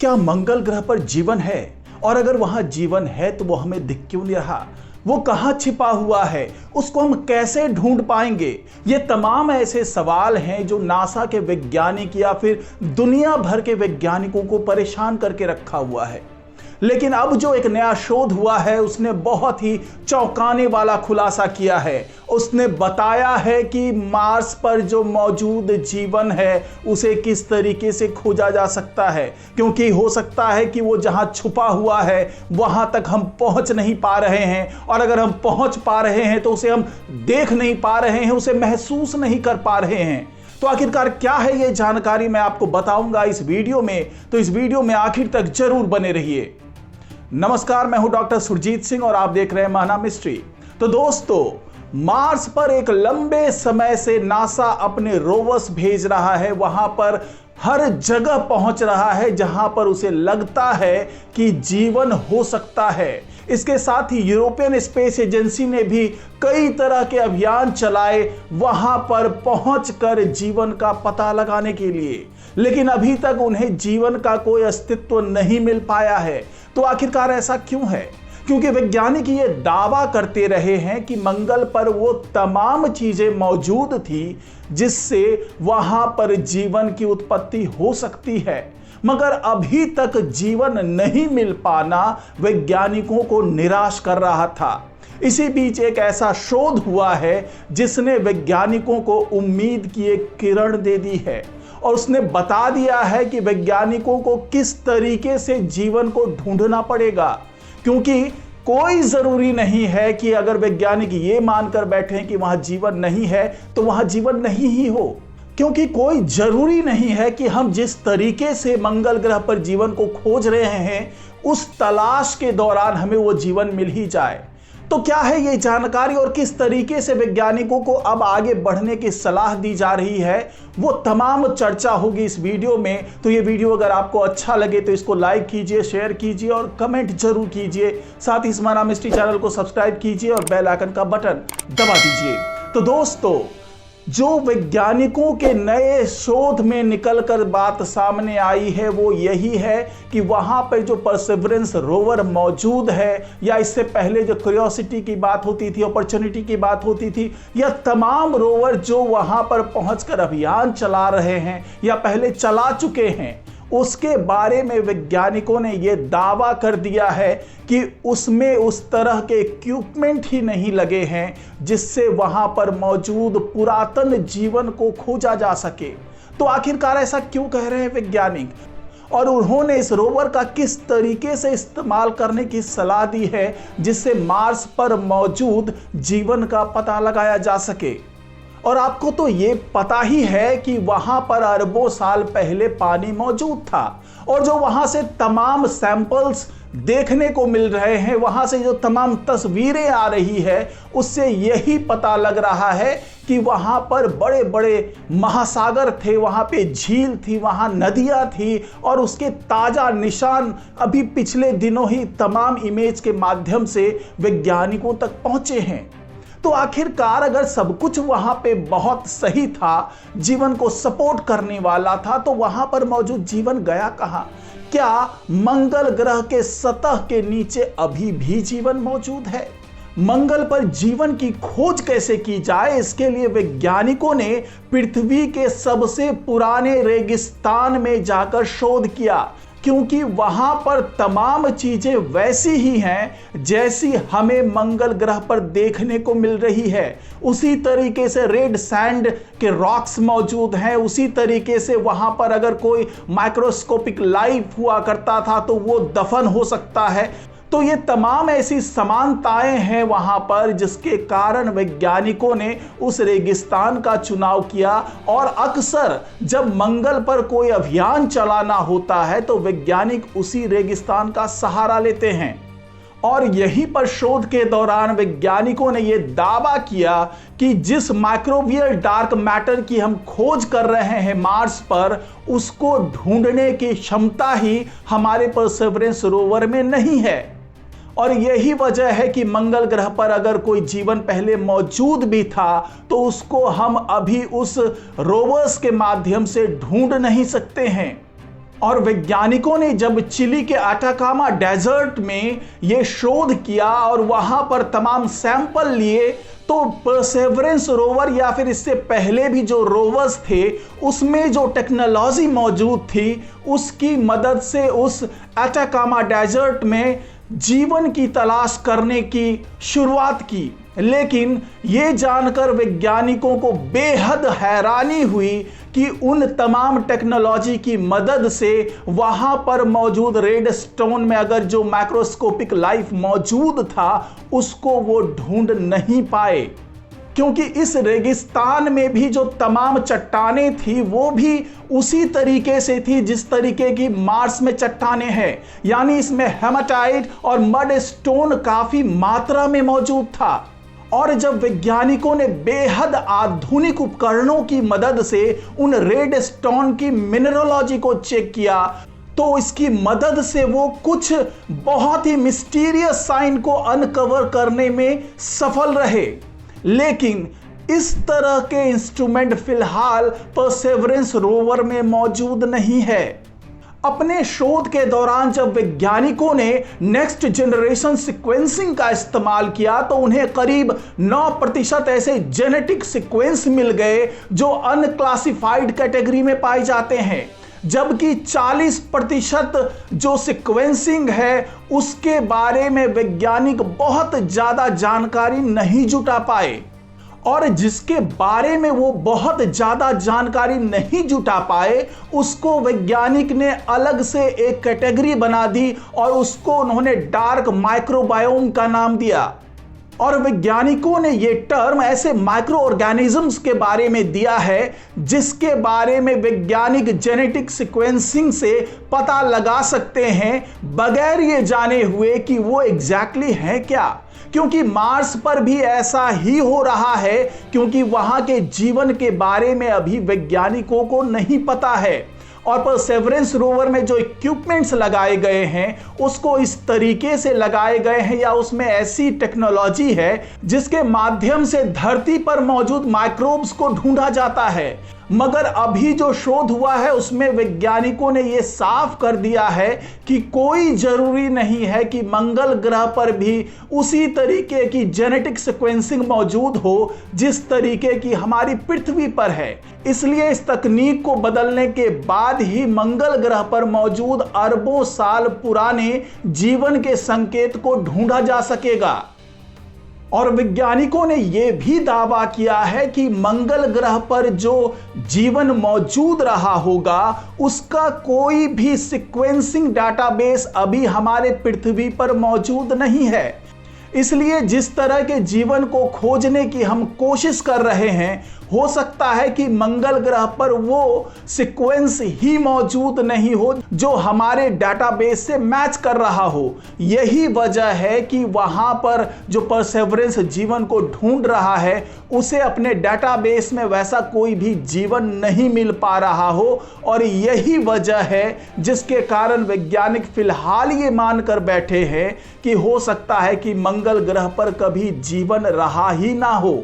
क्या मंगल ग्रह पर जीवन है? और अगर वहां जीवन है तो वो हमें दिख क्यों नहीं रहा? वो कहां छिपा हुआ है? उसको हम कैसे ढूंढ पाएंगे? ये तमाम ऐसे सवाल हैं जो नासा के वैज्ञानिक या फिर दुनिया भर के वैज्ञानिकों को परेशान करके रखा हुआ है। लेकिन अब जो एक नया शोध हुआ है उसने बहुत ही चौंकाने वाला खुलासा किया है। उसने बताया है कि मार्स पर जो मौजूद जीवन है उसे किस तरीके से खोजा जा सकता है, क्योंकि हो सकता है कि वो जहां छुपा हुआ है वहां तक हम पहुंच नहीं पा रहे हैं, और अगर हम पहुंच पा रहे हैं तो उसे हम देख नहीं पा रहे हैं, उसे महसूस नहीं कर पा रहे हैं। तो आखिरकार क्या है ये जानकारी, मैं आपको बताऊंगा इस वीडियो में, तो इस वीडियो में आखिर तक जरूर बने रहिए। नमस्कार, मैं हूं डॉक्टर सुरजीत सिंह और आप देख रहे हैं महाना मिस्ट्री। तो दोस्तों, मार्स पर एक लंबे समय से नासा अपने रोवर्स भेज रहा है, वहां पर हर जगह पहुंच रहा है जहां पर उसे लगता है कि जीवन हो सकता है। इसके साथ ही यूरोपियन स्पेस एजेंसी ने भी कई तरह के अभियान चलाए वहां पर पहुंचकर जीवन का पता लगाने के लिए, लेकिन अभी तक उन्हें जीवन का कोई अस्तित्व नहीं मिल पाया है। तो आखिरकार ऐसा क्यों है? क्योंकि वैज्ञानिक ये दावा करते रहे हैं कि मंगल पर वो तमाम चीजें मौजूद थी जिससे वहां पर जीवन की उत्पत्ति हो सकती है, मगर अभी तक जीवन नहीं मिल पाना वैज्ञानिकों को निराश कर रहा था। इसी बीच एक ऐसा शोध हुआ है जिसने वैज्ञानिकों को उम्मीद की एक किरण दे दी है, और उसने बता दिया है कि वैज्ञानिकों को किस तरीके से जीवन को ढूंढना पड़ेगा। क्योंकि कोई जरूरी नहीं है कि अगर वैज्ञानिक ये मानकर बैठे कि वहां जीवन नहीं है तो वहां जीवन नहीं ही हो, क्योंकि कोई जरूरी नहीं है कि हम जिस तरीके से मंगल ग्रह पर जीवन को खोज रहे हैं उस तलाश के दौरान हमें वो जीवन मिल ही जाए। तो क्या है ये जानकारी और किस तरीके से वैज्ञानिकों को अब आगे बढ़ने की सलाह दी जा रही है, वो तमाम चर्चा होगी इस वीडियो में। तो ये वीडियो अगर आपको अच्छा लगे तो इसको लाइक कीजिए, शेयर कीजिए और कमेंट जरूर कीजिए। साथ ही महाना मिस्ट्री चैनल को सब्सक्राइब कीजिए और बेल आइकन का बटन दबा दीजिए। तो दोस्तों, जो वैज्ञानिकों के नए शोध में निकलकर बात सामने आई है वो यही है कि वहां पर जो परसेवरेंस रोवर मौजूद है, या इससे पहले जो क्यूरियोसिटी की बात होती थी, अपॉर्चुनिटी की बात होती थी, या तमाम रोवर जो वहां पर पहुंचकर अभियान चला रहे हैं या पहले चला चुके हैं, उसके बारे में वैज्ञानिकों ने यह दावा कर दिया है कि उसमें उस तरह के इक्विपमेंट ही नहीं लगे हैं जिससे वहां पर मौजूद पुरातन जीवन को खोजा जा सके। तो आखिरकार ऐसा क्यों कह रहे हैं वैज्ञानिक, और उन्होंने इस रोवर का किस तरीके से इस्तेमाल करने की सलाह दी है जिससे मार्स पर मौजूद जीवन का पता लगाया जा सके। और आपको तो ये पता ही है कि वहां पर अरबों साल पहले पानी मौजूद था, और जो वहां से तमाम सैंपल्स देखने को मिल रहे हैं, वहां से जो तमाम तस्वीरें आ रही है, उससे यही पता लग रहा है कि वहां पर बड़े बड़े महासागर थे, वहां पे झील थी, वहां नदियां थी, और उसके ताजा निशान अभी पिछले दिनों ही तमाम इमेज के माध्यम से वैज्ञानिकों तक पहुंचे हैं। तो आखिरकार अगर सब कुछ वहां पे बहुत सही था, जीवन को सपोर्ट करने वाला था, तो वहां पर मौजूद जीवन गया कहां? क्या मंगल ग्रह के सतह के नीचे अभी भी जीवन मौजूद है? मंगल पर जीवन की खोज कैसे की जाए, इसके लिए वैज्ञानिकों ने पृथ्वी के सबसे पुराने रेगिस्तान में जाकर शोध किया, क्योंकि वहां पर तमाम चीजें वैसी ही हैं जैसी हमें मंगल ग्रह पर देखने को मिल रही है। उसी तरीके से रेड सैंड के रॉक्स मौजूद हैं, उसी तरीके से वहां पर अगर कोई माइक्रोस्कोपिक लाइफ हुआ करता था तो वो दफन हो सकता है। तो ये तमाम ऐसी समानताएं हैं वहां पर जिसके कारण वैज्ञानिकों ने उस रेगिस्तान का चुनाव किया। और अक्सर जब मंगल पर कोई अभियान चलाना होता है तो वैज्ञानिक उसी रेगिस्तान का सहारा लेते हैं। और यहीं पर शोध के दौरान वैज्ञानिकों ने यह दावा किया कि जिस माइक्रोबियल डार्क मैटर की हम खोज कर रहे हैं मार्स पर, उसको ढूंढने की क्षमता ही हमारे परसेवरेंस रोवर में नहीं है। और यही वजह है कि मंगल ग्रह पर अगर कोई जीवन पहले मौजूद भी था तो उसको हम अभी उस रोवर्स के माध्यम से ढूंढ नहीं सकते हैं। और वैज्ञानिकों ने जब चिली के अटाकामा डेजर्ट में यह शोध किया और वहां पर तमाम सैंपल लिए, तो परसेवरेंस रोवर या फिर इससे पहले भी जो रोवर्स थे उसमें जो टेक्नोलॉजी मौजूद थी उसकी मदद से उस अटाकामा डेजर्ट में जीवन की तलाश करने की शुरुआत की। लेकिन यह जानकर वैज्ञानिकों को बेहद हैरानी हुई कि उन तमाम टेक्नोलॉजी की मदद से वहां पर मौजूद रेड स्टोन में अगर जो माइक्रोस्कोपिक लाइफ मौजूद था उसको वो ढूंढ नहीं पाए, क्योंकि इस रेगिस्तान में भी जो तमाम चट्टानें थी वो भी उसी तरीके से थी जिस तरीके की मार्स में चट्टानें हैं, यानी इसमें हेमाटाइट और मड स्टोन काफी मात्रा में मौजूद था। और जब वैज्ञानिकों ने बेहद आधुनिक उपकरणों की मदद से उन रेड स्टोन की मिनरलॉजी को चेक किया, तो इसकी मदद से वो कुछ बहुत ही मिस्टीरियस साइन को अनकवर करने में सफल रहे। लेकिन इस तरह के इंस्ट्रूमेंट फिलहाल परसेवरेंस रोवर में मौजूद नहीं है। अपने शोध के दौरान जब वैज्ञानिकों ने नेक्स्ट जनरेशन सीक्वेंसिंग का इस्तेमाल किया तो उन्हें करीब 9% ऐसे जेनेटिक सीक्वेंस मिल गए जो अनक्लासिफाइड कैटेगरी में पाए जाते हैं, जबकि 40% जो सीक्वेंसिंग है उसके बारे में वैज्ञानिक बहुत ज्यादा जानकारी नहीं जुटा पाए। और जिसके बारे में वो बहुत ज्यादा जानकारी नहीं जुटा पाए उसको वैज्ञानिक ने अलग से एक कैटेगरी बना दी और उसको उन्होंने डार्क माइक्रोबायोम का नाम दिया। और वैज्ञानिकों ने ये टर्म ऐसे माइक्रो ऑर्गेनिजम्स के बारे में दिया है जिसके बारे में वैज्ञानिक जेनेटिक सीक्वेंसिंग से पता लगा सकते हैं बगैर ये जाने हुए कि वो एग्जैक्टली है क्या। क्योंकि मार्स पर भी ऐसा ही हो रहा है, क्योंकि वहां के जीवन के बारे में अभी वैज्ञानिकों को नहीं पता है। और परसेवरेंस रोवर में जो इक्विपमेंट्स लगाए गए हैं उसको इस तरीके से लगाए गए हैं या उसमें ऐसी टेक्नोलॉजी है जिसके माध्यम से धरती पर मौजूद माइक्रोब्स को ढूंढा जाता है। मगर अभी जो शोध हुआ है उसमें वैज्ञानिकों ने यह साफ कर दिया है कि कोई जरूरी नहीं है कि मंगल ग्रह पर भी उसी तरीके की जेनेटिक सीक्वेंसिंग मौजूद हो जिस तरीके की हमारी पृथ्वी पर है। इसलिए इस तकनीक को बदलने के बाद ही मंगल ग्रह पर मौजूद अरबों साल पुराने जीवन के संकेत को ढूंढा जा सकेगा। और वैज्ञानिकों ने यह भी दावा किया है कि मंगल ग्रह पर जो जीवन मौजूद रहा होगा उसका कोई भी सीक्वेंसिंग डाटाबेस अभी हमारे पृथ्वी पर मौजूद नहीं है। इसलिए जिस तरह के जीवन को खोजने की हम कोशिश कर रहे हैं, हो सकता है कि मंगल ग्रह पर वो सीक्वेंस ही मौजूद नहीं हो जो हमारे डाटाबेस से मैच कर रहा हो। यही वजह है कि वहां पर जो परसेवरेंस जीवन को ढूंढ रहा है उसे अपने डाटाबेस में वैसा कोई भी जीवन नहीं मिल पा रहा हो। और यही वजह है जिसके कारण वैज्ञानिक फिलहाल ये मानकर बैठे हैं कि हो सकता है कि मंगल ग्रह पर कभी जीवन रहा ही ना हो।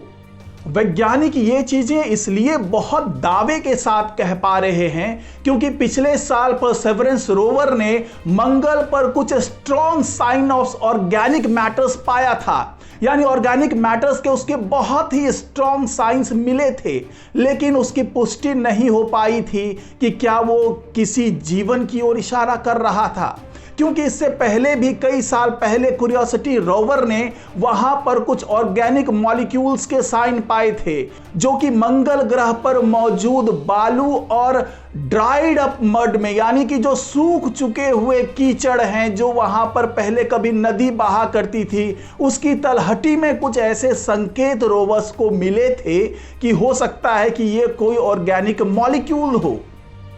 वैज्ञानिक ये चीजें इसलिए बहुत दावे के साथ कह पा रहे हैं क्योंकि पिछले साल परसेवरेंस रोवर ने मंगल पर कुछ strong sign of organic matters पाया था, यानी ऑर्गेनिक मैटर्स के उसके बहुत ही स्ट्रॉन्ग साइंस मिले थे, लेकिन उसकी पुष्टि नहीं हो पाई थी कि क्या वो किसी जीवन की ओर इशारा कर रहा था। क्योंकि इससे पहले भी कई साल पहले क्यूरियोसिटी रोवर ने वहां पर कुछ ऑर्गेनिक मॉलिक्यूल्स के साइन पाए थे जो कि मंगल ग्रह पर मौजूद बालू और ड्राइड अप मड में, यानी कि जो सूख चुके हुए कीचड़ हैं जो वहां पर पहले कभी नदी बहा करती थी, उसकी तलहटी में कुछ ऐसे संकेत रोवर्स को मिले थे कि हो सकता है कि ये कोई ऑर्गेनिक मॉलिक्यूल हो।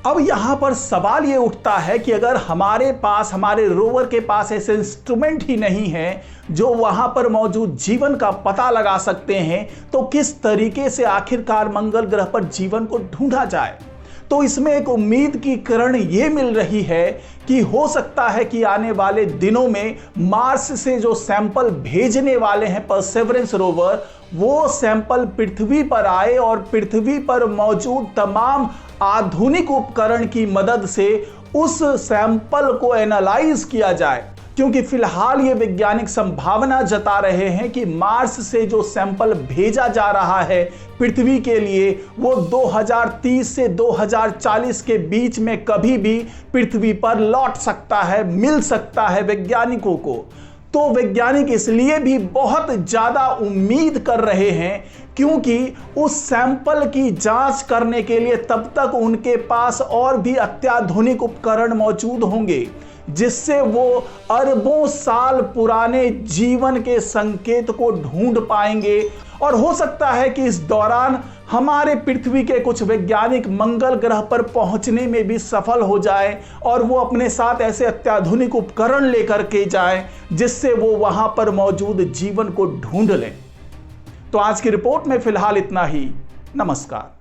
अब यहां पर सवाल यह उठता है कि अगर हमारे रोवर के पास ऐसे इंस्ट्रूमेंट ही नहीं है जो वहां पर मौजूद जीवन का पता लगा सकते हैं, तो किस तरीके से आखिरकार मंगल ग्रह पर जीवन को ढूंढा जाए। तो इसमें एक उम्मीद की किरण ये मिल रही है कि हो सकता है कि आने वाले दिनों में मार्स से जो सैंपल भेजने वाले हैं परसेवरेंस रोवर, वो सैंपल पृथ्वी पर आए और पृथ्वी पर मौजूद तमाम आधुनिक उपकरण की मदद से उस सैंपल को एनालाइज किया जाए, क्योंकि फिलहाल ये वैज्ञानिक संभावना जता रहे हैं कि मार्स से जो सैंपल भेजा जा रहा है पृथ्वी के लिए, वो 2030 से 2040 के बीच में कभी भी पृथ्वी पर लौट सकता है, मिल सकता है वैज्ञानिकों को। तो वैज्ञानिक इसलिए भी बहुत ज्यादा उम्मीद कर रहे हैं क्योंकि उस सैंपल की जांच करने के लिए तब तक उनके पास और भी अत्याधुनिक उपकरण मौजूद होंगे, जिससे वो अरबों साल पुराने जीवन के संकेत को ढूंढ पाएंगे। और हो सकता है कि इस दौरान हमारे पृथ्वी के कुछ वैज्ञानिक मंगल ग्रह पर पहुंचने में भी सफल हो जाए और वो अपने साथ ऐसे अत्याधुनिक उपकरण लेकर के जाएं जिससे वो वहां पर मौजूद जीवन को ढूंढ लें। तो आज की रिपोर्ट में फिलहाल इतना ही। नमस्कार।